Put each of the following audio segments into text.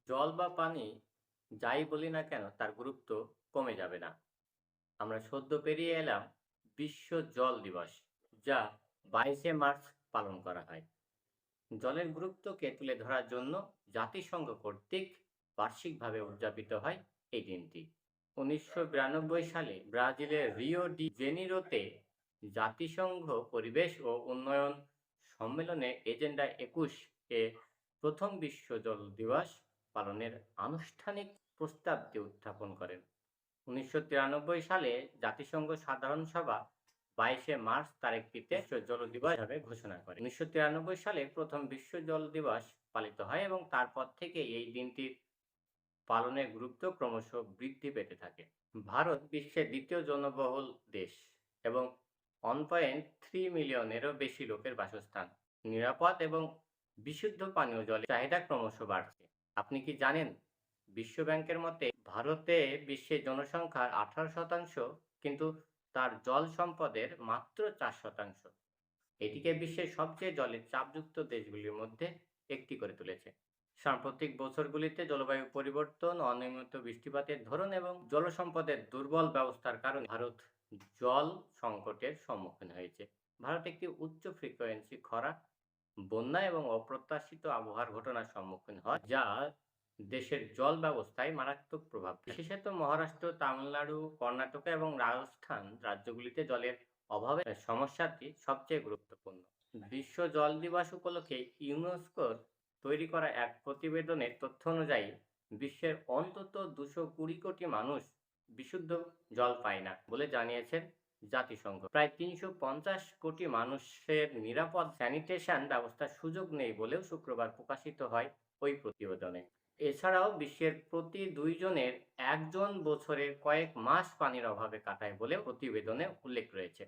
জল বা পানি যাই বলি না কেন তার গুরুত্ব কমে যাবে না। আমরা সদ্য পেরিয়ে এলাম বিশ্ব জল দিবস, যা 22শে মার্চ পালন করা হয়। জলের গুরুত্বকে তুলে ধরার জন্য জাতিসংঘ কর্তৃক বার্ষিকভাবে উদযাপিত হয় এই দিনটি। 1992 সালে ব্রাজিলের রিও ডি জেনিরোতে জাতিসংঘ পরিবেশ ও উন্নয়ন সম্মেলনে এজেন্ডা 21 এ প্রথম বিশ্ব জল দিবস পালনের আনুষ্ঠানিক প্রস্তাবটি উত্থাপন করেন। 1993 সালে জাতিসংঘ সাধারণ সভা 22শে মার্চ তারিখটিতে বিশ্ব জল দিবস হিসাবে ঘোষণা করে। 1993 সালে প্রথম বিশ্ব জল দিবস পালিত হয় এবং তারপর থেকে এই দিনটির পালনের গুরুত্ব ক্রমশ বৃদ্ধি পেতে থাকে। ভারত বিশ্বের দ্বিতীয় জনবহুল দেশ এবং 1.3 মিলিয়নেরও বেশি লোকের বাসস্থান। নিরাপদ এবং বিশুদ্ধ পানীয় জলের চাহিদা ক্রমশ বাড়ছে। আপনি কি জানেন, বিশ্ব ব্যাংকের মতে ভারতে বিশ্বের জনসংখ্যার 18%, কিন্তু তার জল সম্পদের মাত্র 4%। এটিকে বিশ্বের সবচেয়ে জলের চাপযুক্ত দেশগুলির মধ্যে একটি করে তুলেছে। সাম্প্রতিক বছরগুলিতে জলবায়ু পরিবর্তন, অনিয়মিত বৃষ্টিপাতের ধরন এবং জলসম্পদের দুর্বল ব্যবস্থার কারণে ভারত জল সংকটের সম্মুখীন হয়েছে। ভারত একটি উচ্চ ফ্রিকোয়েন্সি খরা, বন্যা এবং অপ্রত্যাশিত আবহাওয়ার ঘটনার সম্মুখীন হয়, যা দেশের জল ব্যবস্থায় মারাত্মক প্রভাব ফেলে। বিশেষত মহারাষ্ট্র, তামিলনাড়ু, কর্ণাটক এবং রাজস্থান রাজ্যগুলিতে জলের অভাবের সমস্যাটি সবচেয়ে গুরুত্বপূর্ণ। বিশ্ব জল দিবস উপলক্ষে ইউনেস্কোর তৈরি করা এক প্রতিবেদনের তথ্য অনুযায়ী বিশ্বের অন্তত 220 কোটি মানুষ বিশুদ্ধ জল পায় না বলে জানিয়েছেন জাতিসংঘ। প্রায় 350 কোটি মানুষের নিরাপদ স্যানিটেশন ব্যবস্থার সুযোগ নেই বলেও শুক্রবার প্রকাশিত হয় ওই প্রতিবেদনে। এছাড়াও বিশ্বের প্রতি 2 জনের 1 জন বছরের কয়েক মাস পানির অভাবে কাটায় বলেও প্রতিবেদনে উল্লেখ রয়েছে।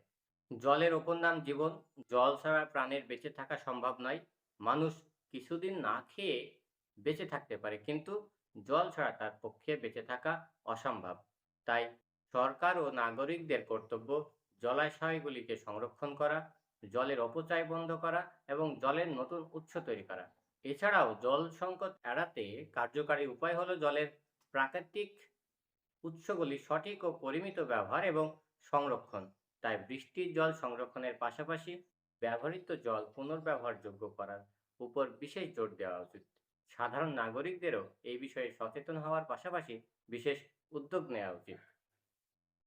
জলের অপর নাম জীবন। জল ছাড়া প্রাণের বেঁচে থাকা সম্ভব নয়। মানুষ কিছুদিন না খেয়ে বেঁচে থাকতে পারে, কিন্তু জল ছাড়া তার পক্ষে বেঁচে থাকা অসম্ভব। তাই সরকার ও নাগরিকদের কর্তব্য জলাশয়গুলিকে সংরক্ষণ করা, জলের অপচয় বন্ধ করা এবং জলের নতুন উৎস তৈরি করা। এছাড়াও জল সংকট এড়াতে কার্যকারী উপায় হলো জলের প্রাকৃতিক উৎসগুলি সঠিক ও পরিমিত ব্যবহার এবং সংরক্ষণ। তাই বৃষ্টির জল সংরক্ষণের পাশাপাশি ব্যবহৃত জল পুনর্ব্যবহারযোগ্য করার উপর বিশেষ জোর দেওয়া উচিত। সাধারণ নাগরিকদেরও এই বিষয়ে সচেতন হওয়ার পাশাপাশি বিশেষ উদ্যোগ নেওয়া উচিত।